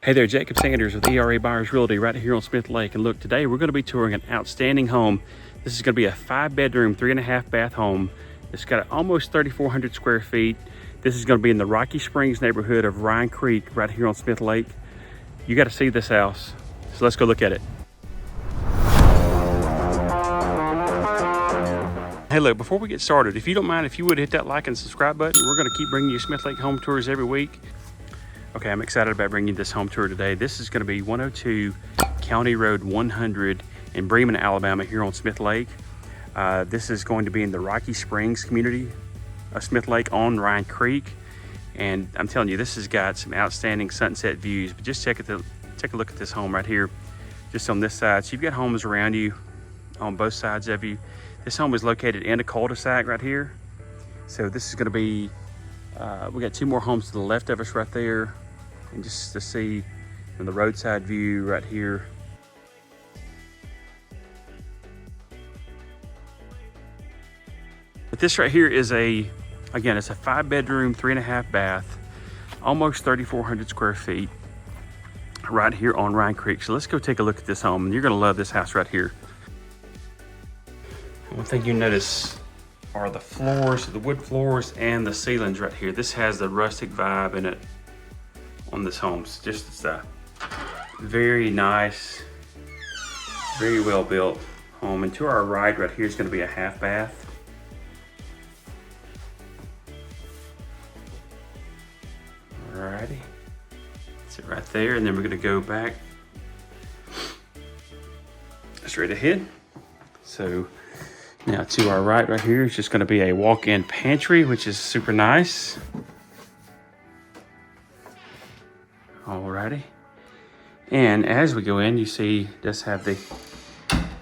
Hey there, Jacob Sanders with ERA Buyers Realty right here on Smith Lake. And look, today we're going to be touring an outstanding home. This is going to be a 5-bedroom, 3.5 bath home. It's got almost 3,400 square feet. This is going to be in the Rocky Springs neighborhood of Ryan Creek right here on Smith Lake. You got to see this house. So let's go look at it. Hey look, before we get started, if you don't mind, if you would hit that like and subscribe button. We're going to keep bringing you Smith Lake home tours every week. Okay, I'm excited about bringing you this home tour today. This is going to be 102 County Road 100 in Bremen, Alabama, here on Smith Lake. This is going to be in the Rocky Springs community of Smith Lake on Ryan Creek. And I'm telling you, this has got some outstanding sunset views. But just take a look at this home right here, just on this side. So you've got homes around you on both sides of you. This home is located in a cul-de-sac right here. So this is going to be, we got two more homes to the left of us right there. And just to see from the roadside view right here. But this right here is again, it's a 5-bedroom, 3.5 bath, almost 3,400 square feet right here on Ryan Creek. So let's go take a look at this home, and you're gonna love this house right here. One thing you notice are the floors, the wood floors and the ceilings right here. This has the rustic vibe in it on this home. It's just a very nice, very well built home. And to our right here is going to be a half bath. Alrighty, that's it right there. And then we're going to go back straight ahead. So now to our right here is just going to be a walk-in pantry, which is super nice. Alrighty, and as we go in, you see it does have the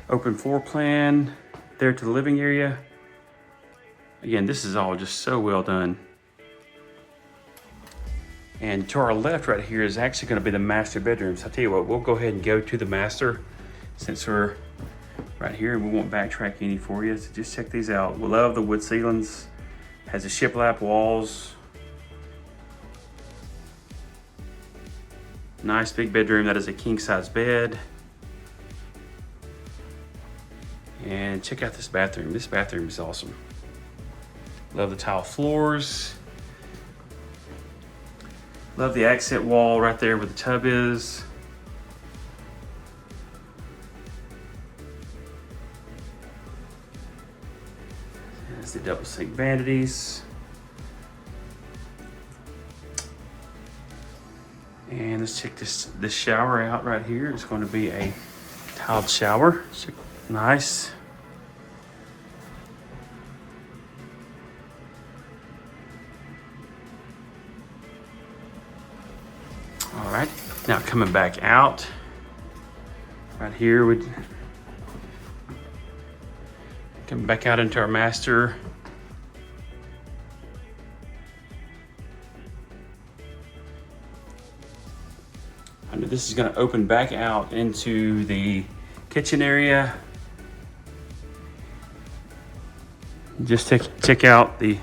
open floor plan there to the living area. Again, this is all just so well done. And to our left right here is actually going to be the master bedrooms. I'll tell you what, we'll go ahead and go to the master since we're right here, and we won't backtrack any for you. So just check these out. We love the wood ceilings. Has the shiplap walls. Nice big bedroom. That is a king size bed. And check out this bathroom. This bathroom is awesome. Love the tile floors. Love the accent wall right there where the tub is. There's the double sink vanities. And let's check this shower out right here. It's going to be a tiled shower. Nice. All right, now coming back out right here, coming back out into our master. And this is going to open back out into the kitchen area. Just check out the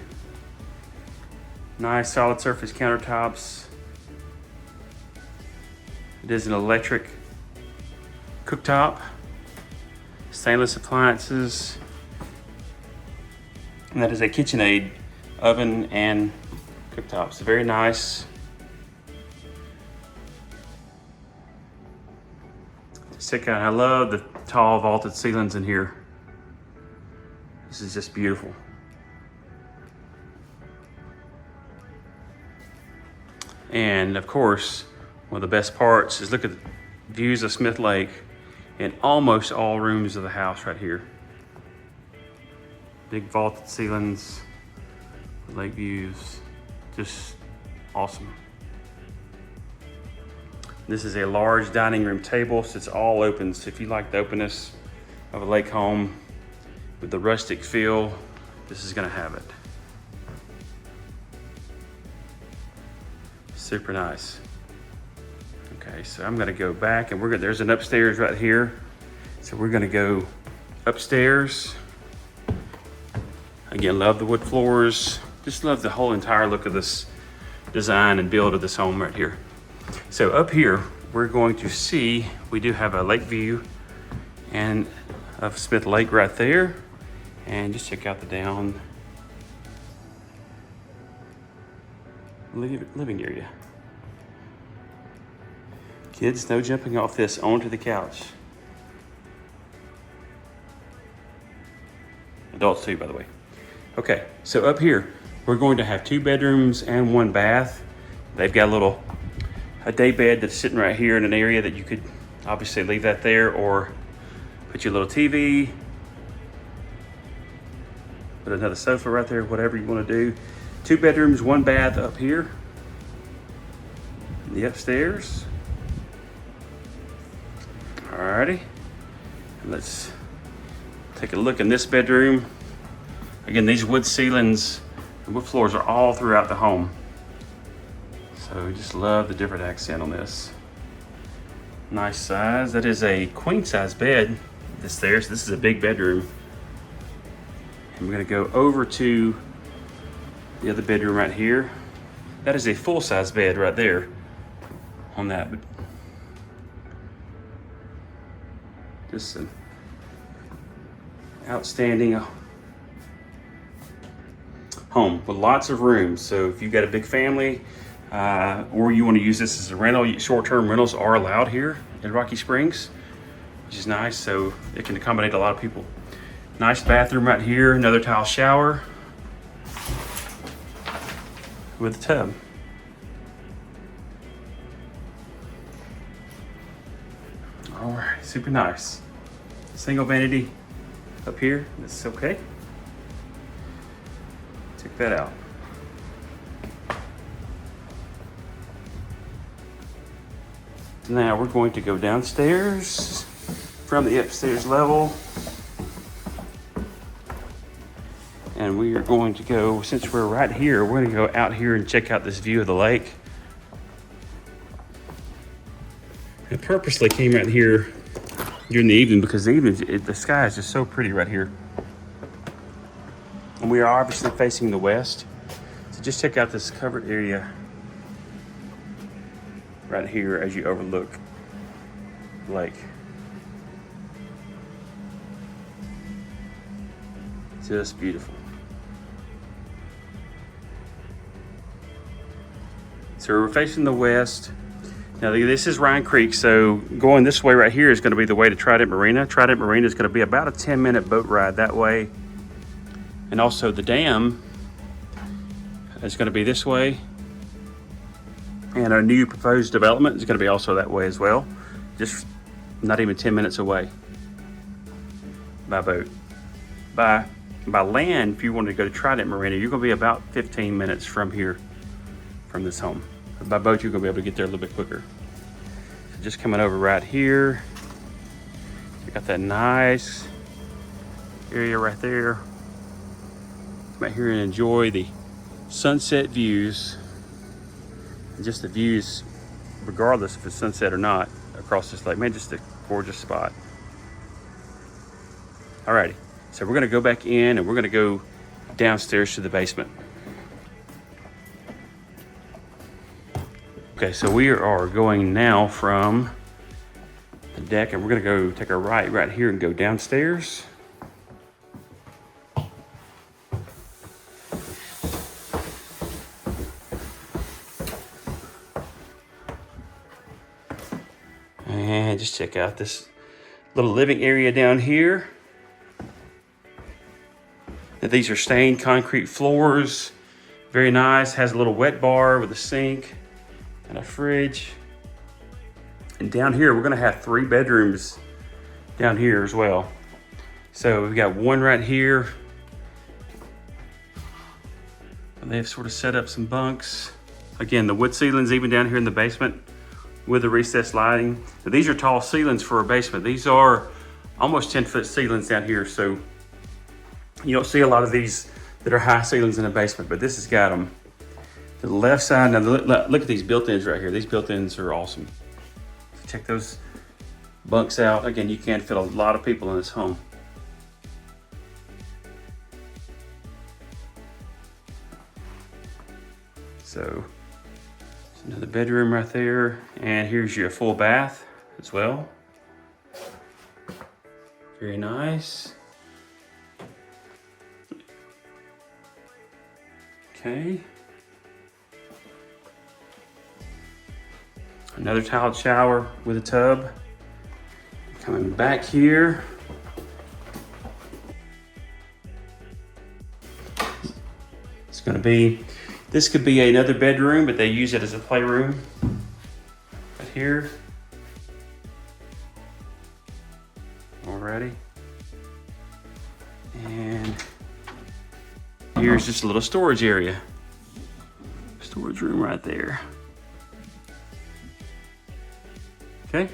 nice solid surface countertops. It is an electric cooktop, stainless appliances, and that is a KitchenAid oven and cooktop. So very nice. Check out, I love the tall vaulted ceilings in here. This is just beautiful. And of course, one of the best parts is look at the views of Smith Lake in almost all rooms of the house right here. Big vaulted ceilings, lake views, just awesome. This is a large dining room table, so it's all open. So if you like the openness of a lake home with the rustic feel, this is gonna have it. Super nice. Okay, so I'm gonna go back and there's an upstairs right here. So we're gonna go upstairs. Again, love the wood floors. Just love the whole entire look of this design and build of this home right here. So up here, we're going to see, we do have a lake view and of Smith Lake right there. And just check out the down living area. Kids, no jumping off this onto the couch. Adults too, by the way. Okay, so up here, we're going to have 2 bedrooms and 1 bath. They've got a day bed that's sitting right here in an area that you could obviously leave that there, or put your little TV, put another sofa right there, whatever you want to do. 2 bedrooms, 1 bath up here. The upstairs. Alrighty, let's take a look in this bedroom. Again, these wood ceilings and wood floors are all throughout the home. So we just love the different accent on this. Nice size. That is a queen size bed that's there. So this is a big bedroom. And we're gonna go over to the other bedroom right here. That is a full size bed right there on that. Just an outstanding home with lots of rooms. So if you've got a big family, or you want to use this as a rental, short-term rentals are allowed here in Rocky Springs, which is nice. So it can accommodate a lot of people. Nice bathroom right here, another tile shower with a tub. All right, super nice. Single vanity up here, that's okay. Check that out. Now we're going to go downstairs from the upstairs level. And we are going to go, since we're right here, we're gonna go out here and check out this view of the lake. I purposely came out here during the evening because the sky is just so pretty right here. And we are obviously facing the west. So just check out this covered area right here as you overlook the lake. Just beautiful. So we're facing the west. Now this is Ryan Creek, so going this way right here is going to be the way to Trident Marina. Trident Marina is going to be about a 10-minute boat ride that way. And also the dam is going to be this way. And our new proposed development is going to be also that way as well. Just not even 10 minutes away by boat. By land, if you wanted to go to Trident Marina, you're going to be about 15 minutes from here, from this home. By boat, you're going to be able to get there a little bit quicker. So just coming over right here. You got that nice area right there. Come out here and enjoy the sunset views. And just the views, regardless if it's sunset or not, across this lake. Man, just a gorgeous spot. Alrighty, so we're gonna go back in and we're gonna go downstairs to the basement. Okay, so we are going now from the deck and we're gonna go take a right here and go downstairs. And just check out this little living area down here. Now, these are stained concrete floors. Very nice, has a little wet bar with a sink and a fridge. And down here, we're gonna have 3 bedrooms down here as well. So we've got one right here. And they've sort of set up some bunks. Again, the wood ceilings even down here in the basement with the recessed lighting. Now, these are tall ceilings for a basement. These are almost 10-foot ceilings down here. So you don't see a lot of these that are high ceilings in a basement, but this has got them. To the left side, now look at these built-ins right here. These built-ins are awesome. Check those bunks out. Again, you can fit a lot of people in this home. So Another bedroom right there, and here's your full bath as well. Very nice. Okay. Another tiled shower with a tub. Coming back here. It's gonna be, this could be another bedroom, but they use it as a playroom. Right here. Alrighty. And here's just a little storage area. Storage room right there. Okay.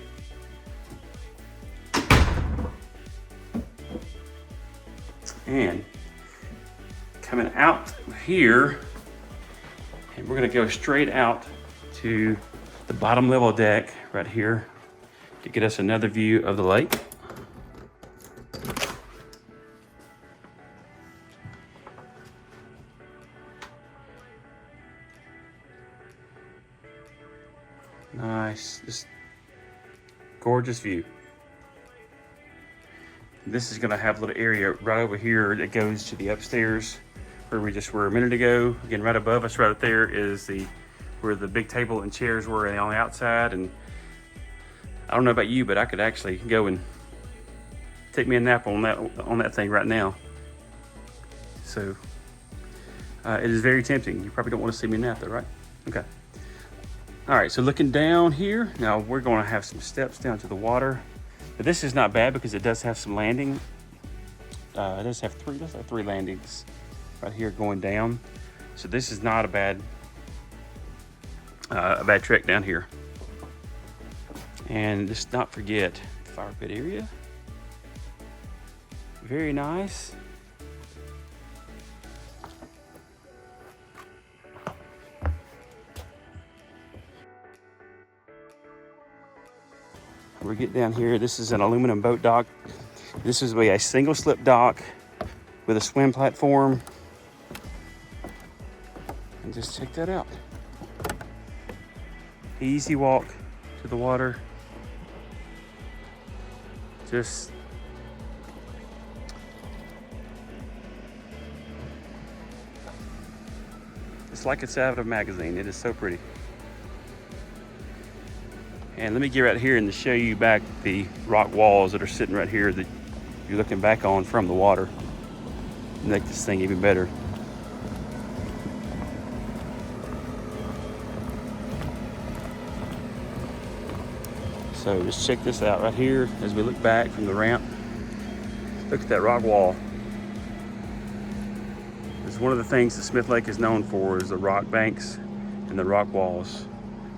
And coming out here, and we're gonna go straight out to the bottom level deck right here to get us another view of the lake. Nice, just gorgeous view. This is gonna have a little area right over here that goes to the upstairs where we just were a minute ago. Again, right above us, right up there is where the big table and chairs were on the outside. And I don't know about you, but I could actually go and take me a nap on that thing right now. So it is very tempting. You probably don't want to see me nap though, right? Okay. All right, so looking down here, now we're gonna have some steps down to the water. But this is not bad because it does have some landing. It does have three landings right here going down. So this is not a bad trek down here. And just not forget the fire pit area. Very nice. We get down here, this is an aluminum boat dock. This is a single slip dock with a swim platform. And just check that out. Easy walk to the water. Just it's like it's out of a magazine. It is so pretty. And let me get right here and to show you back the rock walls that are sitting right here that you're looking back on from the water. Make this thing even better. So just check this out right here as we look back from the ramp. Look at that rock wall. It's one of the things that Smith Lake is known for is the rock banks and the rock walls.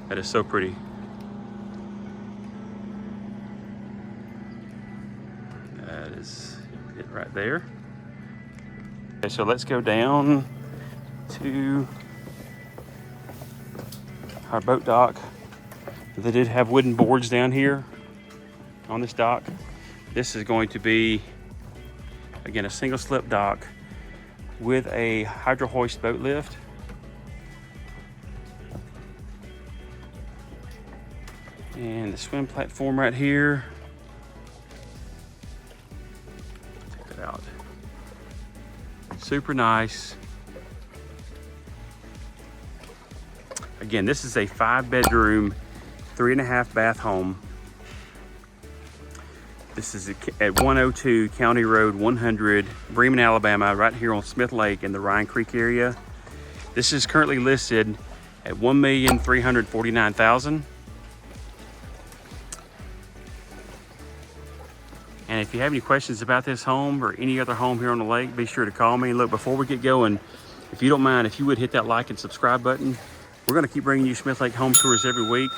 That is so pretty. That is it right there. Okay, so let's go down to our boat dock. They did have wooden boards down here on this dock. This is going to be, again, a single slip dock with a hydro hoist boat lift. And the swim platform right here. Check that out. Super nice. Again, this is a 5-bedroom, 3.5 bath home. This is at 102 County Road 100, Bremen, Alabama, right here on Smith Lake in the Ryan Creek area. This is currently listed at $1,349,000. And if you have any questions about this home or any other home here on the lake, be sure to call me. And look, before we get going, if you don't mind, if you would hit that like and subscribe button. We're gonna keep bringing you Smith Lake home tours every week.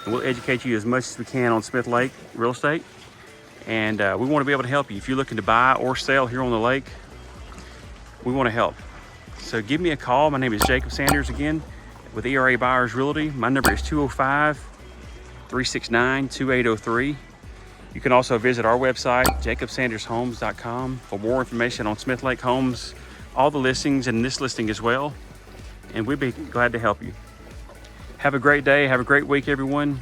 And we'll educate you as much as we can on Smith Lake real estate. And we want to be able to help you. If you're looking to buy or sell here on the lake, we want to help. So give me a call. My name is Jacob Sanders again with ERA Buyers Realty. My number is 205-369-2803. You can also visit our website, jacobsandershomes.com, for more information on Smith Lake homes, all the listings and this listing as well. And we'd be glad to help you. Have a great day. Have a great week, everyone.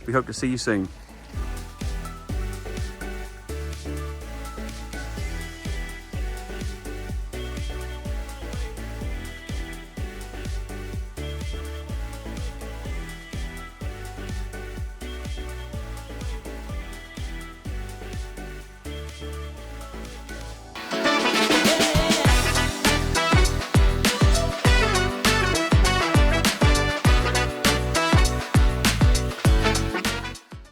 We hope to see you soon.